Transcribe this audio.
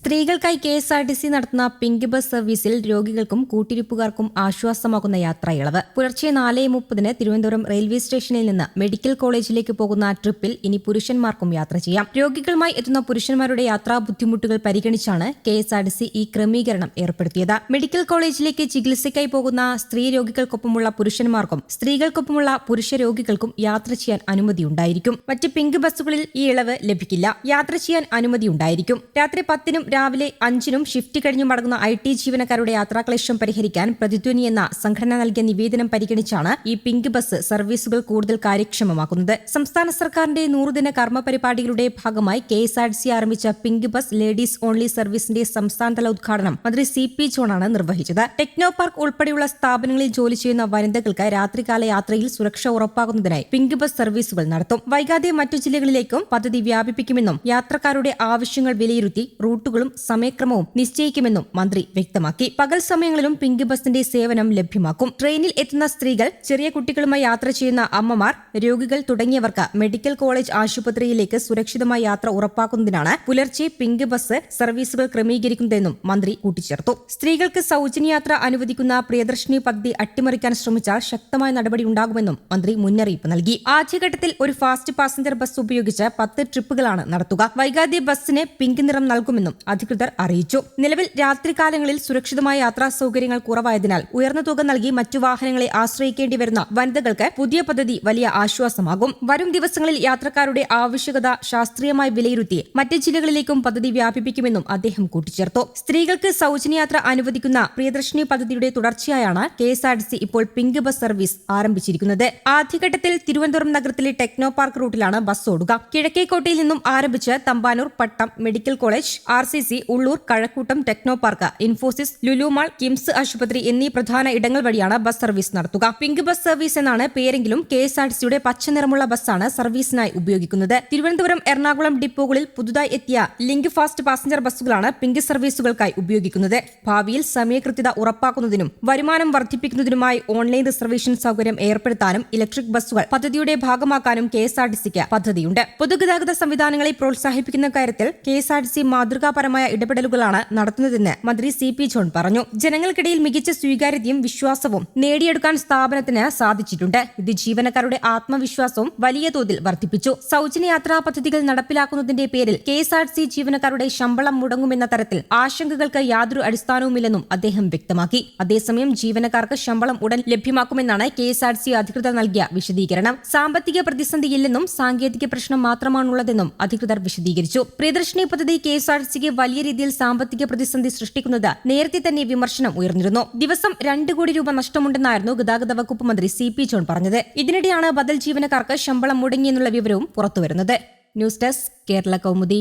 സ്ത്രീകൾക്കായി KSRTC നടത്തുന്ന pink bus സർവീസിൽ രോഗികൾക്കും കൂട്ടിരിപ്പുകാർക്കും ആശ്വാസമാകുന്ന യാത്രയിളവ്. പുലർച്ചെ 4:30 തിരുവനന്തപുരം റെയിൽവേ സ്റ്റേഷനിൽ നിന്ന് മെഡിക്കൽ കോളേജിലേക്ക് പോകുന്ന ട്രിപ്പിൽ ഇനി പുരുഷന്മാർക്കും യാത്ര ചെയ്യാം. രോഗികളുമായി എത്തുന്ന പുരുഷന്മാരുടെ യാത്രാ ബുദ്ധിമുട്ടുകൾ പരിഗണിച്ചാണ് കെഎസ്ആർടിസി ഈ ക്രമീകരണം ഏർപ്പെടുത്തിയത്. മെഡിക്കൽ കോളേജിലേക്ക് ചികിത്സയ്ക്കായി പോകുന്ന സ്ത്രീ രോഗികൾക്കൊപ്പമുള്ള പുരുഷന്മാർക്കും സ്ത്രീകൾക്കൊപ്പമുള്ള പുരുഷ രോഗികൾക്കും യാത്ര ചെയ്യാൻ അനുമതിയുണ്ടായിരിക്കും. മറ്റ് പിങ്ക് ബസ്സുകളിൽ ഈ ഇളവ് ലഭിക്കില്ല. യാത്ര ചെയ്യാൻ അനുമതിയുണ്ടായിരിക്കും. രാത്രി 10-നും രാവിലെ 5-നും ഷിഫ്റ്റ് കഴിഞ്ഞു മടങ്ങുന്ന IT ജീവനക്കാരുടെ യാത്രാക്ലേശം പരിഹരിക്കാൻ പ്രതിധ്വനി എന്ന സംഘടന നൽകിയ നിവേദനം പരിഗണിച്ചാണ് ഈ പിങ്ക് ബസ് സർവീസുകൾ കൂടുതൽ കാര്യക്ഷമമാക്കുന്നത്. സംസ്ഥാന സർക്കാരിന്റെ 100-ദിന കർമ്മ പരിപാടികളുടെ ഭാഗമായി കെഎസ്ആർടിസി ആരംഭിച്ച പിങ്ക് ബസ് ലേഡീസ് ഓൺലി സർവീസിന്റെ സംസ്ഥാനതല ഉദ്ഘാടനം മന്ത്രി CP ജോണാണ് നിർവഹിച്ചത്. ടെക്നോ പാർക്ക് ഉൾപ്പെടെയുള്ള സ്ഥാപനങ്ങളിൽ ജോലി ചെയ്യുന്ന വനിതകൾക്ക് രാത്രികാല യാത്രയിൽ സുരക്ഷ ഉറപ്പാക്കുന്നതിനായി പിങ്ക് ബസ് സർവീസുകൾ നടത്തും. വൈകാതെ മറ്റു ജില്ലകളിലേക്കും പദ്ധതി വ്യാപിപ്പിക്കുമെന്നും യാത്രക്കാരുടെ ആവശ്യങ്ങൾ വിലയിരുത്തി റൂട്ടുകളും സമയക്രമവും നിശ്ചയിക്കുമെന്നും മന്ത്രി വ്യക്തമാക്കി. പകൽ സമയങ്ങളിലും പിങ്ക് ബസിന്റെ സേവനം ലഭ്യമാക്കും. ട്രെയിനിൽ എത്തുന്ന സ്ത്രീകൾ, ചെറിയ കുട്ടികളുമായി യാത്ര ചെയ്യുന്ന അമ്മമാർ, രോഗികൾ തുടങ്ങിയവർക്ക് മെഡിക്കൽ കോളേജ് ആശുപത്രിയിലേക്ക് സുരക്ഷിതമായ യാത്ര ഉറപ്പാക്കുന്നതിനാണ് പുലർച്ചെ പിങ്ക് ബസ് സർവീസുകൾ ക്രമീകരിക്കുന്നതെന്നും മന്ത്രി കൂട്ടിച്ചേർത്തു. സ്ത്രീകൾക്ക് സൗജന്യയാത്ര അനുവദിക്കുന്ന പ്രിയദർശിനി പദ്ധതി അട്ടിമറിക്കാൻ ശ്രമിച്ചാൽ ശക്തമായ നടപടി ഉണ്ടാകുമെന്നും മന്ത്രി മുന്നറിയിപ്പ് നൽകി. ആദ്യഘട്ടത്തിൽ ഒരു ഫാസ്റ്റ് പാസഞ്ചർ ബസ് ഉപയോഗിച്ച് 10 ട്രിപ്പുകളാണ് നടത്തുക. വൈകാതെ ബസ്സിന് പിങ്ക് നിറം നൽകുമെന്നും അധികൃതർ അറിയിച്ചു. നിലവിൽ രാത്രികാലങ്ങളിൽ സുരക്ഷിതമായ യാത്രാ സൗകര്യങ്ങൾ കുറവായതിനാൽ ഉയർന്ന തുക നൽകി മറ്റു വാഹനങ്ങളെ ആശ്രയിക്കേണ്ടി വരുന്ന വനിതകൾക്ക് പുതിയ പദ്ധതി വലിയ ആശ്വാസമാകും. വരും ദിവസങ്ങളിൽ യാത്രക്കാരുടെ ആവശ്യകത ശാസ്ത്രീയമായി വിലയിരുത്തി മറ്റ് ജില്ലകളിലേക്കും പദ്ധതി വ്യാപിപ്പിക്കുമെന്നും അദ്ദേഹം കൂട്ടിച്ചേർത്തു. സ്ത്രീകൾക്ക് സൗജന്യയാത്ര അനുവദിക്കുന്ന പ്രിയദർശിനി പദ്ധതിയുടെ തുടർച്ചയായാണ് കെഎസ്ആർടിസി ഇപ്പോൾ പിങ്ക് ബസ് സർവീസ് ആരംഭിച്ചിരിക്കുന്നത്. ആദ്യഘട്ടത്തിൽ തിരുവനന്തപുരം നഗരത്തിലെ ടെക്നോ പാർക്ക് റൂട്ടിലാണ് ബസ് ഓടുക. കിഴക്കേക്കോട്ടയിൽ നിന്നും ആരംഭിച്ച് Thampanoor, Pattom, medical college, RCC, Ulloor, Kazhakoottam, techno park, Infosys, Lulu mall, KIMS ആശുപത്രി എന്നീ പ്രധാന ഇടങ്ങൾ വഴിയാണ് ബസ് സർവീസ് നടത്തുക. പിങ്ക് ബസ് സർവീസ് എന്നാണ് പേരെങ്കിലും കെഎസ്ആർടിസിയുടെ പച്ച നിറമുള്ള ബസ്സാണ് സർവീസിനായി ഉപയോഗിക്കുന്നത്. തിരുവനന്തപുരം, എറണാകുളം ഡിപ്പോകളിൽ പുതുതായി എത്തിയ ലിങ്ക് ഫാസ്റ്റ് പാസഞ്ചർ ബസ്സുകളാണ് പിങ്ക് സർവീസുകൾക്കായി ഉപയോഗിക്കുന്നത്. ഭാവിയിൽ സമയകൃത്യത ഉറപ്പാക്കുന്നതിനും വരുമാനം വർദ്ധിപ്പിക്കുന്നതിനുമായി ഓൺലൈൻ റിസർവേഷൻ സൗകര്യം ഏർപ്പെടുത്താനും ഇലക്ട്രിക് ബസ്സുകൾ പദ്ധതിയുടെ ഭാഗമാക്കാനും കെഎസ്ആർടിസിക്ക് പദ്ധതിയുണ്ട്. പൊതുഗതാഗത സംവിധാനങ്ങളെ പ്രോത്സാഹിപ്പിക്കുന്ന കാര്യത്തിൽ കെഎസ്ആർടിസി മാതൃകാപരമായ ഇടപെടലുകളാണ് നടത്തുന്നതെന്ന് മന്ത്രി CP ജോൺ പറഞ്ഞു. ജനങ്ങൾക്കിടയിൽ മികച്ച സ്വീകാര്യതയും വിശ്വാസവും നേടിയെടുക്കാൻ സ്ഥാപനത്തിന് സാധിച്ചിട്ടുണ്ട്. ഇത് ജീവനക്കാരുടെ ആത്മവിശ്വാസവും വലിയ തോതിൽ വർദ്ധിപ്പിച്ചു. സൗജന്യ യാത്രാ പദ്ധതികൾ നടപ്പിലാക്കുന്നതിന്റെ പേരിൽ കെഎസ്ആർടിസി ജീവനക്കാരുടെ ശമ്പളം മുടങ്ങുമെന്ന തരത്തിൽ ആശങ്കകൾക്ക് യാതൊരു അടിസ്ഥാനവുമില്ലെന്നും അദ്ദേഹം വ്യക്തമാക്കി. അതേസമയം ജീവനക്കാർക്ക് ശമ്പളം ഉടൻ ലഭ്യമാക്കുമെന്നാണ് കെഎസ്ആർടിസി അധികൃതർ നൽകിയ വിശദീകരണം. സാമ്പത്തിക പ്രതിസന്ധിയില്ലെന്നും സാങ്കേതിക പ്രശ്നം മാത്രമാണുള്ളതെന്നും അധികൃതർ വിശദീകരിച്ചു. പ്രിയദർശിനി പദ്ധതി കെഎസ്ആർടിസിക്ക് വലിയ രീതിയിൽ സാമ്പത്തിക പ്രതിസന്ധി സൃഷ്ടിക്കുന്നത് നേരത്തെ തന്നെ വിമർശനം ഉയർന്നിരുന്നു. ദിവസം 2 കോടി രൂപ നഷ്ടമുണ്ടെന്നായിരുന്നു ഗതാഗത വകുപ്പ് മന്ത്രി CP ജോൺ പറഞ്ഞത്. ഇതിനിടെയാണ് ബദൽ ജീവനക്കാർക്ക് ശമ്പളം മുടങ്ങിയെന്നുള്ള വിവരവും പുറത്തുവരുന്നത്. News desk, Kerala Kaumudi.